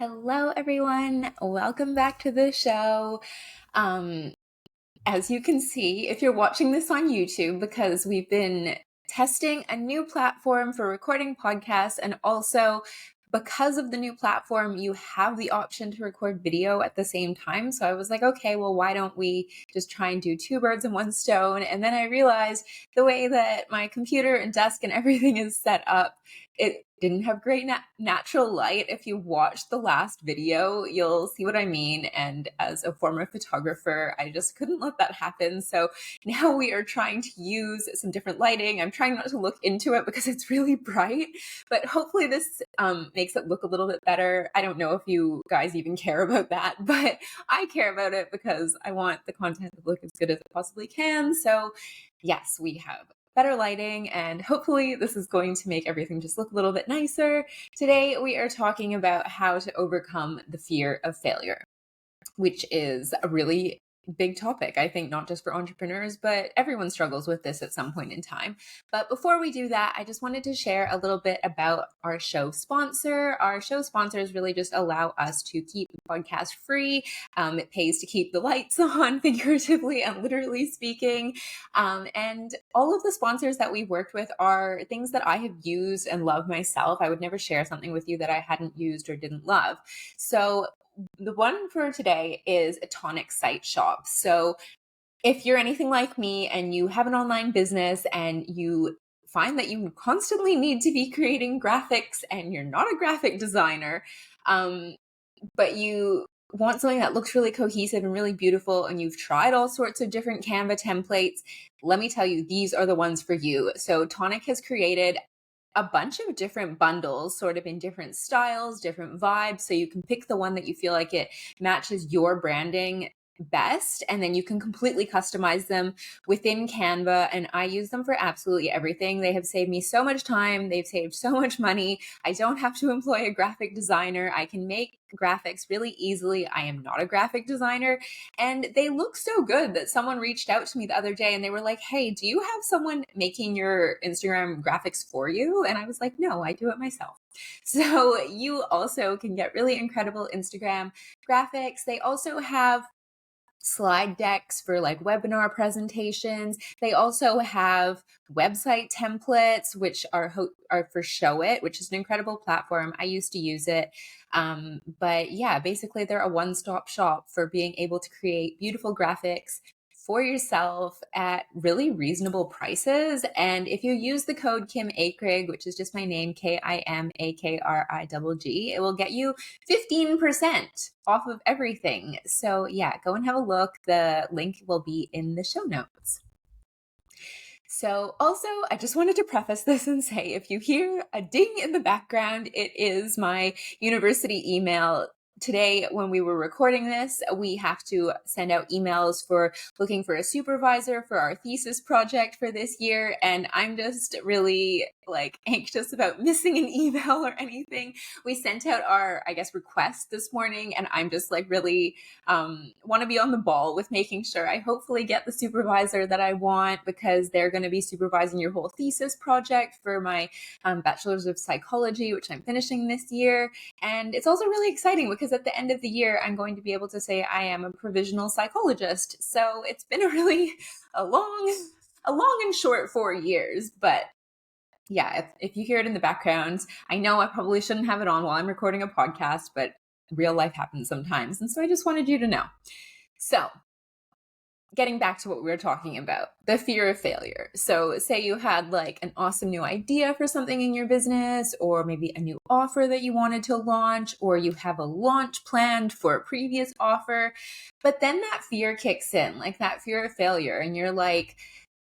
Hello, everyone. Welcome back to the show. Um, as you can see, if you're watching this on YouTube, because we've been testing a new platform for recording podcasts, and also because of the new platform, you have the option to record video at the same time. So I was like, okay, well, why don't we just try and do two birds in one stone? And then I realized the way that my computer and desk and everything is set up, it didn't have great natural light. If you watch the last video, you'll see what I mean. And as a former photographer, I just couldn't let that happen. So now we are trying to use some different lighting. I'm trying not to look into it because it's really bright, but hopefully this makes it look a little bit better. I don't know if you guys even care about that, but I care about it because I want the content to look as good as it possibly can. So yes, we have better lighting, and hopefully this is going to make everything just look a little bit nicer. Today we are talking about how to overcome the fear of failure, which is a really big topic, I think, not just for entrepreneurs, but everyone struggles with this at some point in time. But before we do that, I just wanted to share a little bit about our show sponsor. Our show sponsors really just allow us to keep the podcast free. It pays to keep the lights on, figuratively and literally speaking. And all of the sponsors that we've worked with are things that I have used and love myself. I would never share something with you that I hadn't used or didn't love. So the one for today is a tonic site shop. So if you're anything like me and you have an online business and you find that you constantly need to be creating graphics and you're not a graphic designer, but you want something that looks really cohesive and really beautiful, and you've tried all sorts of different Canva templates, let me tell you, these are the ones for you. So Tonic has created a bunch of different bundles, sort of in different styles, different vibes. So you can pick the one that you feel like it matches your branding best, and then you can completely customize them within Canva. And I use them for absolutely everything. They have saved me so much time. They've saved so much money. I don't have to employ a graphic designer. I can make graphics really easily. I am not a graphic designer, and they look so good that someone reached out to me the other day and they were like, hey, do you have someone making your Instagram graphics for you? And I was like, no, I do it myself. So you also can get really incredible Instagram graphics. They also have slide decks for like webinar presentations. They also have website templates, which are for Show It, which is an incredible platform. I used to use it. But yeah, basically they're a one-stop shop for being able to create beautiful graphics for yourself at really reasonable prices. And if you use the code Kim Akrigg, which is just my name, KIMAKRIGG, it will get you 15% off of everything. So yeah, go and have a look. The link will be in the show notes. So also, I just wanted to preface this and say, if you hear a ding in the background, it is my university email. Today, when we were recording this, we have to send out emails for looking for a supervisor for our thesis project for this year. And I'm just really anxious about missing an email or anything. We sent out our, request this morning, and I'm just really want to be on the ball with making sure I hopefully get the supervisor that I want, because they're going to be supervising your whole thesis project for my bachelor's of psychology, which I'm finishing this year. And it's also really exciting because at the end of the year, I'm going to be able to say I am a provisional psychologist. So it's been a long and short 4 years, but yeah, if you hear it in the background, I know I probably shouldn't have it on while I'm recording a podcast, but real life happens sometimes. And so I just wanted you to know. So getting back to what we were talking about, the fear of failure. So say you had an awesome new idea for something in your business, or maybe a new offer that you wanted to launch, or you have a launch planned for a previous offer, but then that fear kicks in, that fear of failure. And you're like,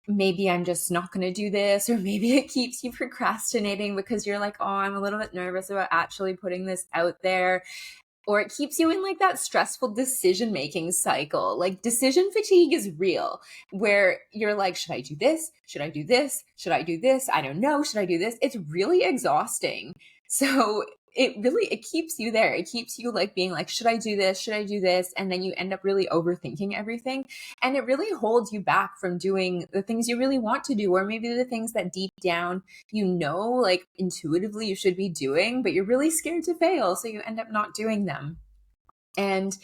maybe I'm just not going to do this, or maybe it keeps you procrastinating because you're like, oh, I'm a little bit nervous about actually putting this out there. Or it keeps you in that stressful decision-making cycle. Decision fatigue is real, where you're like, should I do this? Should I do this? Should I do this? I don't know. Should I do this? It's really exhausting. So it keeps you there. It keeps you like being like, should I do this? Should I do this? And then you end up really overthinking everything. And it really holds you back from doing the things you really want to do, or maybe the things that deep down, like intuitively you should be doing, but you're really scared to fail. So you end up not doing them. And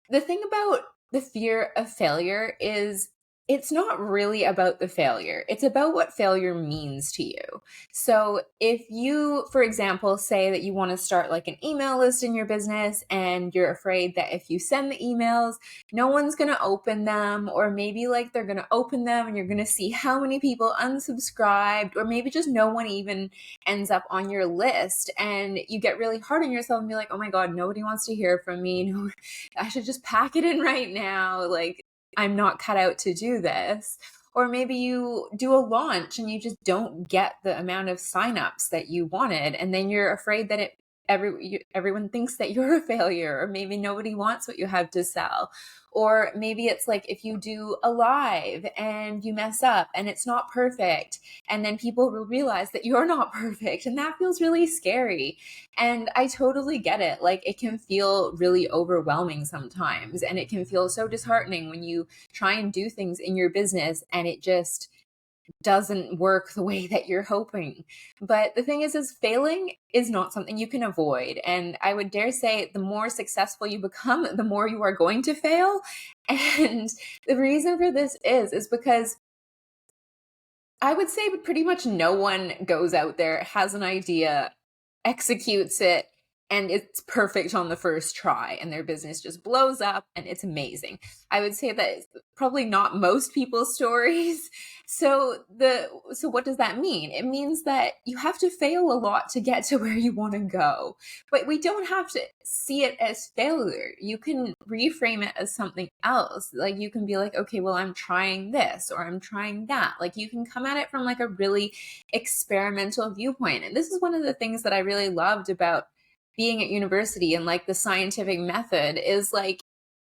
the thing about the fear of failure is it's not really about the failure. It's about what failure means to you. So if you, for example, say that you want to start like an email list in your business and you're afraid that if you send the emails, no one's going to open them, or maybe like they're going to open them and you're going to see how many people unsubscribed, or maybe just no one even ends up on your list, and you get really hard on yourself and be like, oh my God, nobody wants to hear from me. No, I should just pack it in right now. Like, I'm not cut out to do this. Or maybe you do a launch and you just don't get the amount of signups that you wanted, and then you're afraid that everyone thinks that you're a failure, or maybe nobody wants what you have to sell. Or maybe it's like if you do a live and you mess up and it's not perfect, and then people will realize that you're not perfect, and that feels really scary. And I totally get it. Like, it can feel really overwhelming sometimes, and it can feel so disheartening when you try and do things in your business and it just doesn't work the way that you're hoping. But the thing is failing is not something you can avoid. And I would dare say the more successful you become, the more you are going to fail. And the reason for this is because I would say pretty much no one goes out there, has an idea, executes it, and it's perfect on the first try, and their business just blows up and it's amazing. I would say that it's probably not most people's stories. So what does that mean? It means that you have to fail a lot to get to where you want to go. But we don't have to see it as failure. You can reframe it as something else. Like, you can be like, okay, well, I'm trying this or I'm trying that. Like, you can come at it from like a really experimental viewpoint. And this is one of the things that I really loved about being at university and like the scientific method is like,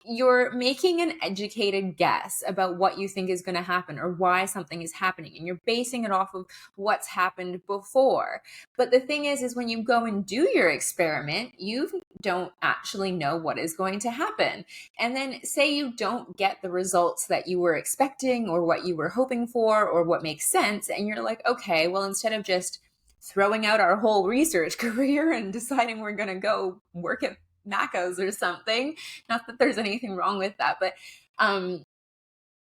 you're making an educated guess about what you think is going to happen or why something is happening, and you're basing it off of what's happened before. But the thing is when you go and do your experiment, you don't actually know what is going to happen. And then say you don't get the results that you were expecting or what you were hoping for or what makes sense, and you're like, okay, well, instead of just throwing out our whole research career and deciding we're going to go work at Macca's or something. Not that there's anything wrong with that, but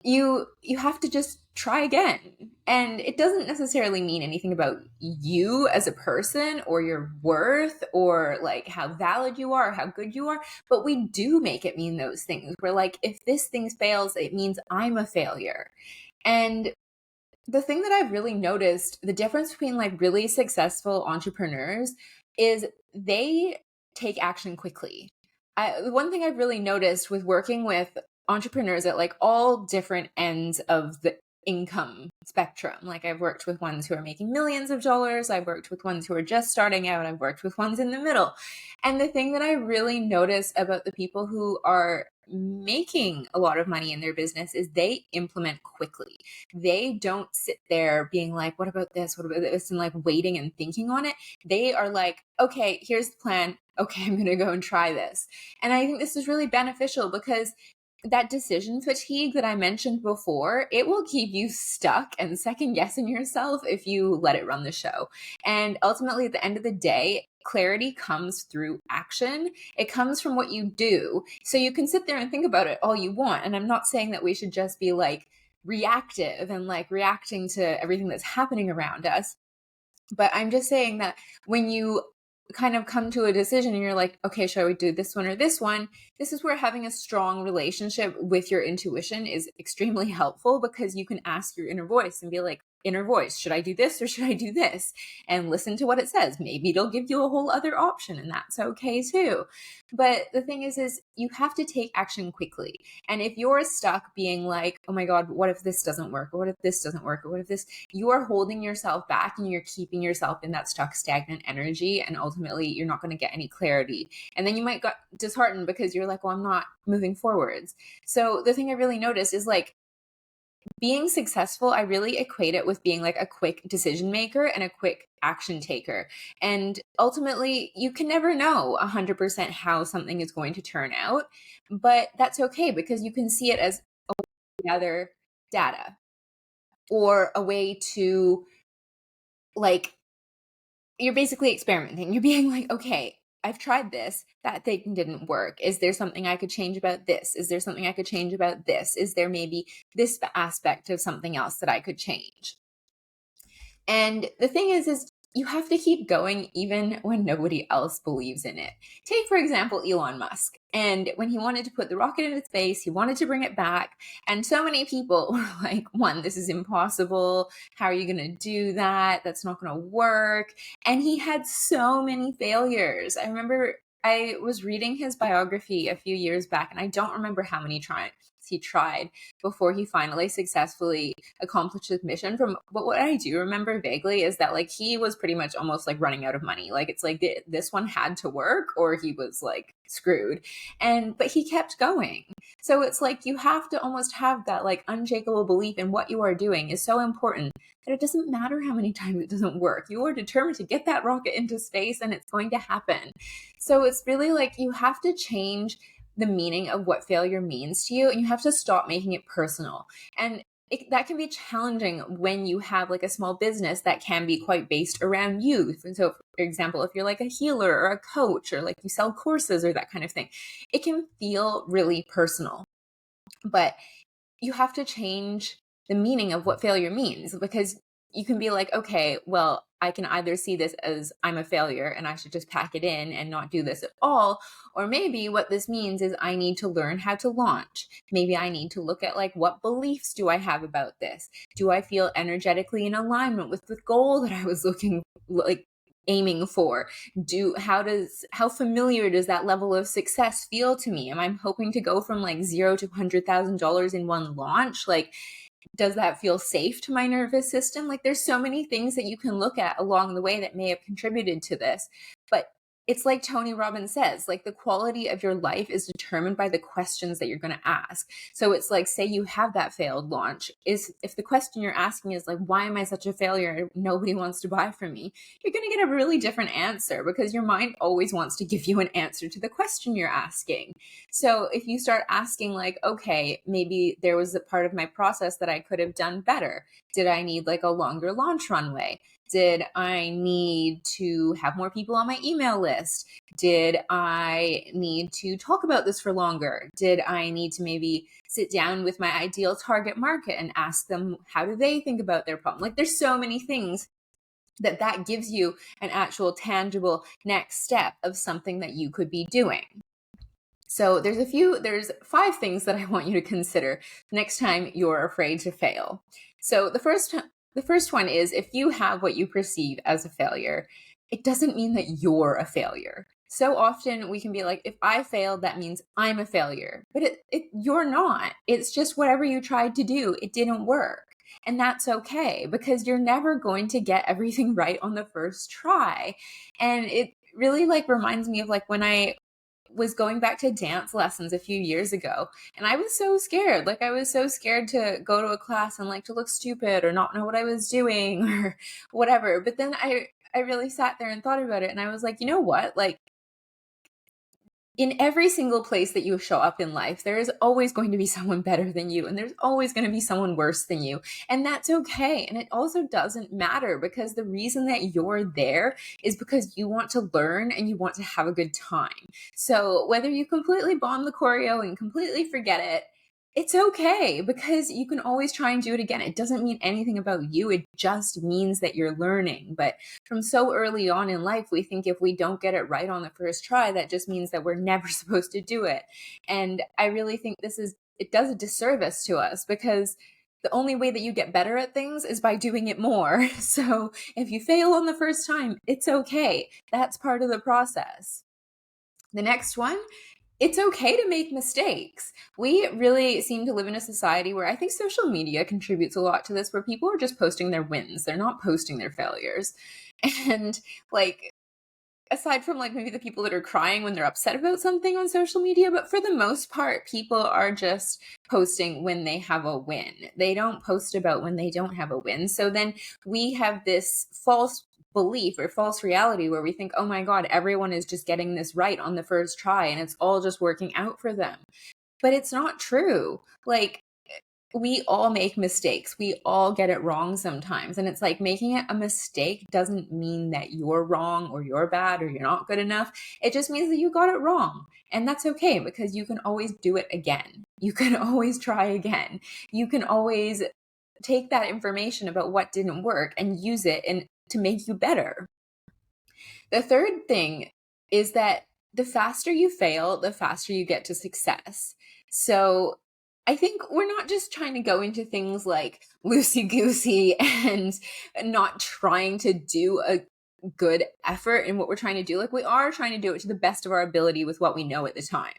you have to just try again. And it doesn't necessarily mean anything about you as a person or your worth or like how valid you are or how good you are, but we do make it mean those things. We're like, if this thing fails, it means I'm a failure. And the thing that I've really noticed, the difference between like really successful entrepreneurs is they take action quickly. One thing I've really noticed with working with entrepreneurs at like all different ends of the income spectrum. Like, I've worked with ones who are making millions of dollars. I've worked with ones who are just starting out. I've worked with ones in the middle. And the thing that I really notice about the people who are making a lot of money in their business is they implement quickly. They don't sit there being like, what about this? What about this? And like waiting and thinking on it. They are like, okay, here's the plan. Okay, I'm going to go and try this. And I think this is really beneficial because that decision fatigue that I mentioned before, it will keep you stuck and second guessing yourself if you let it run the show. And ultimately, at the end of the day, clarity comes through action. It comes from what you do. So you can sit there and think about it all you want. And I'm not saying that we should just be like reactive and like reacting to everything that's happening around us. But I'm just saying that when you kind of come to a decision and you're like, okay, shall we do this one or this one? This is where having a strong relationship with your intuition is extremely helpful, because you can ask your inner voice and be like, inner voice, should I do this or should I do this? And listen to what it says. Maybe it'll give you a whole other option, and that's okay too. But the thing is you have to take action quickly. And if you're stuck being like, oh my God, what if this doesn't work? Or what if this doesn't work? Or what if this, you are holding yourself back and you're keeping yourself in that stuck, stagnant energy. And ultimately you're not going to get any clarity. And then you might get disheartened because you're like, well, I'm not moving forwards. So the thing I really noticed is like, being successful, I really equate it with being like a quick decision maker and a quick action taker. And ultimately, you can never know 100% how something is going to turn out, but that's okay because you can see it as gather data or a way to, like, you're basically experimenting. You're being like, okay, I've tried this. That thing didn't work. Is there something I could change about this? Is there something I could change about this? Is there maybe this aspect of something else that I could change? And the thing is you have to keep going even when nobody else believes in it. Take, for example, Elon Musk. And when he wanted to put the rocket into space, he wanted to bring it back. And so many people were like, one, this is impossible. How are you going to do that? That's not going to work. And he had so many failures. I remember I was reading his biography a few years back, and I don't remember how many tries he tried before he finally successfully accomplished his mission. From but what I do remember vaguely is that like he was pretty much almost like running out of money. Like it's like this one had to work or he was like screwed. But he kept going. So it's like you have to almost have that like unshakable belief in what you are doing is so important that it doesn't matter how many times it doesn't work. You are determined to get that rocket into space and it's going to happen. So it's really like you have to change the meaning of what failure means to you, and you have to stop making it personal. And that can be challenging when you have like a small business that can be quite based around you. So, for example, if you're like a healer or a coach or like you sell courses or that kind of thing, it can feel really personal. But you have to change the meaning of what failure means because you can be like, okay, well, I can either see this as I'm a failure and I should just pack it in and not do this at all. Or maybe what this means is I need to learn how to launch. Maybe I need to look at like, what beliefs do I have about this? Do I feel energetically in alignment with the goal that I was aiming for? How familiar does that level of success feel to me? Am I hoping to go from like $0 to $100,000 in one launch? Like, does that feel safe to my nervous system? Like there's so many things that you can look at along the way that may have contributed to this. But it's like Tony Robbins says, like the quality of your life is determined by the questions that you're going to ask. So it's like, say you have that failed launch, is if the question you're asking is like, why am I such a failure? Nobody wants to buy from me. You're going to get a really different answer because your mind always wants to give you an answer to the question you're asking. So if you start asking like, okay, maybe there was a part of my process that I could have done better. Did I need like a longer launch runway? Did I need to have more people on my email list? Did I need to talk about this for longer? Did I need to maybe sit down with my ideal target market and ask them, how do they think about their problem? Like there's so many things that gives you an actual tangible next step of something that you could be doing. So there's 5 things that I want you to consider next time you're afraid to fail. So the first one is if you have what you perceive as a failure, it doesn't mean that you're a failure. So often we can be like, if I failed, that means I'm a failure. But you're not. It's just whatever you tried to do, it didn't work. And that's okay because you're never going to get everything right on the first try. And it really like reminds me of like when I was going back to dance lessons a few years ago, and I was so scared. Like I was so scared to go to a class and like to look stupid or not know what I was doing or whatever. But then I really sat there and thought about it, and I was like, you know what? Like in every single place that you show up in life, there is always going to be someone better than you, and there's always going to be someone worse than you. And that's okay. And it also doesn't matter because the reason that you're there is because you want to learn and you want to have a good time. So whether you completely bomb the choreo and completely forget it, it's okay because you can always try and do it again. It doesn't mean anything about you. It just means that you're learning. But from so early on in life, we think if we don't get it right on the first try, that just means that we're never supposed to do it. And I really think it does a disservice to us because the only way that you get better at things is by doing it more. So if you fail on the first time, it's okay. That's part of the process. The next one, it's okay to make mistakes. We really seem to live in a society where I think social media contributes a lot to this, where people are just posting their wins. They're not posting their failures. And like, aside from like maybe the people that are crying when they're upset about something on social media, but for the most part, people are just posting when they have a win. They don't post about when they don't have a win. So then we have this false belief or false reality where we think, oh my God, everyone is just getting this right on the first try and it's all just working out for them. But it's not true. Like, we all make mistakes. We all get it wrong sometimes. And it's like making it a mistake doesn't mean that you're wrong or you're bad or you're not good enough. It just means that you got it wrong. And that's okay because you can always do it again. You can always try again. You can always take that information about what didn't work and use it to make you better. The third thing is that the faster you fail, the faster you get to success. So I think we're not just trying to go into things like loosey goosey and not trying to do a good effort in what we're trying to do. Like, we are trying to do it to the best of our ability with what we know at the time.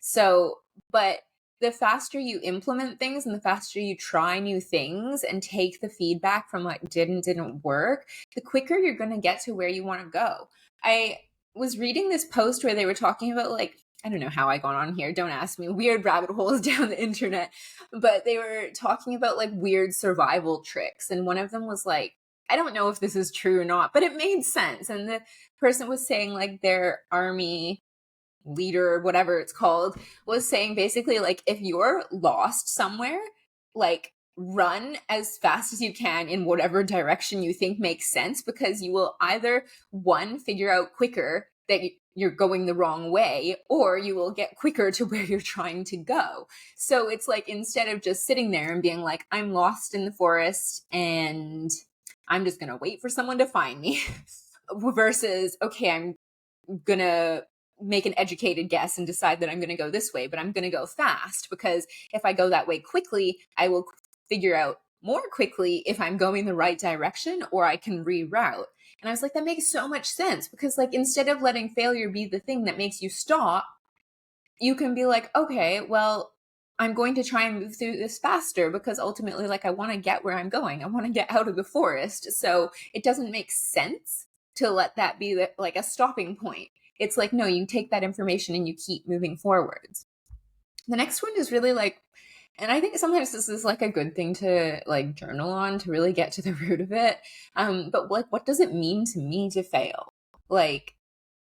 So, but the faster you implement things and the faster you try new things and take the feedback from what didn't work, the quicker you're going to get to where you want to go. I was reading this post where they were talking about, like, I don't know how I got on here. Don't ask me. Weird rabbit holes down the internet. But they were talking about like weird survival tricks. And one of them was like, I don't know if this is true or not, but it made sense. And the person was saying like their army leader, whatever it's called, was saying basically like, if you're lost somewhere, like, run as fast as you can in whatever direction you think makes sense, because you will either, one, figure out quicker that you're going the wrong way, or you will get quicker to where you're trying to go. So it's like, instead of just sitting there and being like, I'm lost in the forest and I'm just going to wait for someone to find me versus, okay, I'm going to make an educated guess and decide that I'm going to go this way, but I'm going to go fast, because if I go that way quickly, I will figure out more quickly if I'm going the right direction, or I can reroute. And I was like, that makes so much sense, because like, instead of letting failure be the thing that makes you stop, you can be like, okay, well, I'm going to try and move through this faster, because ultimately, like, I want to get where I'm going. I want to get out of the forest. So it doesn't make sense to let that be like a stopping point. It's like, no, you take that information and you keep moving forwards. The next one is really like, and I think sometimes this is like a good thing to like journal on to really get to the root of it. But like, what does it mean to me to fail? Like,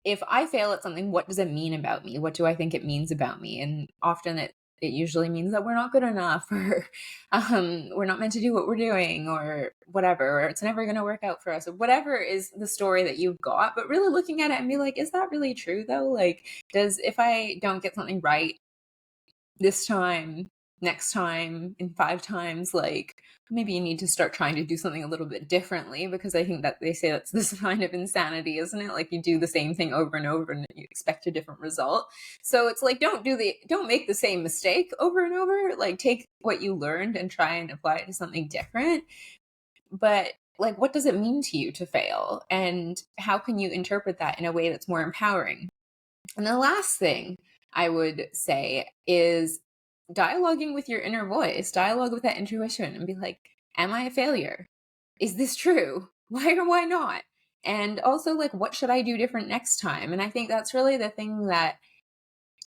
if I fail at something, what does it mean about me? What do I think it means about me? And often it usually means that we're not good enough, or we're not meant to do what we're doing, or whatever, or it's never going to work out for us, or whatever is the story that you've got. But really looking at it and be like, is that really true though? Like, if I don't get something right this time, next time, in 5 times, like, maybe you need to start trying to do something a little bit differently, because I think that they say that's the sign of insanity, isn't it? Like, you do the same thing over and over and you expect a different result. So it's like, don't make the same mistake over and over. Like, take what you learned and try and apply it to something different. But like, what does it mean to you to fail? And how can you interpret that in a way that's more empowering? And the last thing I would say is dialoguing with your inner voice, dialogue with that intuition, and be like, am I a failure? Is this true? Why or why not? And also, like, what should I do different next time? And I think that's really the thing that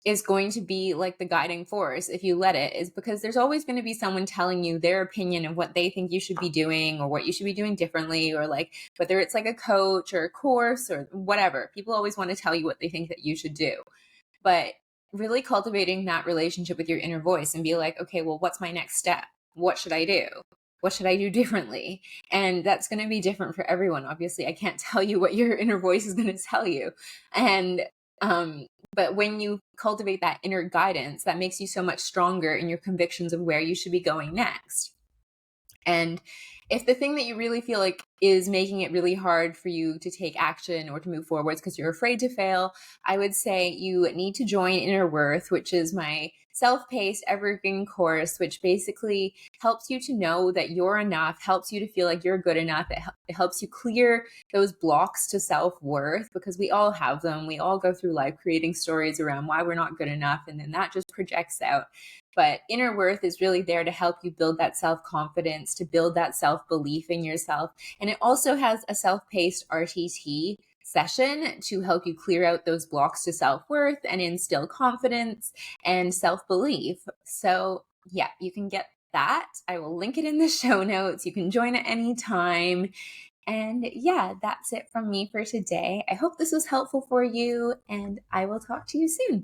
is going to be like the guiding force, if you let it, is because there's always going to be someone telling you their opinion of what they think you should be doing, or what you should be doing differently, or like, whether it's like a coach or a course or whatever. People always want to tell you what they think that you should do. But really cultivating that relationship with your inner voice and be like, okay, well, what's my next step? What should I do? What should I do differently? And that's going to be different for everyone. Obviously, I can't tell you what your inner voice is going to tell you. And, but when you cultivate that inner guidance, that makes you so much stronger in your convictions of where you should be going next. And if the thing that you really feel like is making it really hard for you to take action or to move forwards because you're afraid to fail, I would say you need to join Inner Worth, which is my self-paced evergreen course, which basically helps you to know that you're enough, helps you to feel like you're good enough. It helps you clear those blocks to self-worth, because we all have them. We all go through life creating stories around why we're not good enough, and then that just projects out. But Inner Worth is really there to help you build that self-confidence, to build that self-belief in yourself. And it also has a self-paced RTT session to help you clear out those blocks to self-worth and instill confidence and self-belief. So yeah, you can get that. I will link it in the show notes. You can join at any time. And yeah, that's it from me for today. I hope this was helpful for you, and I will talk to you soon.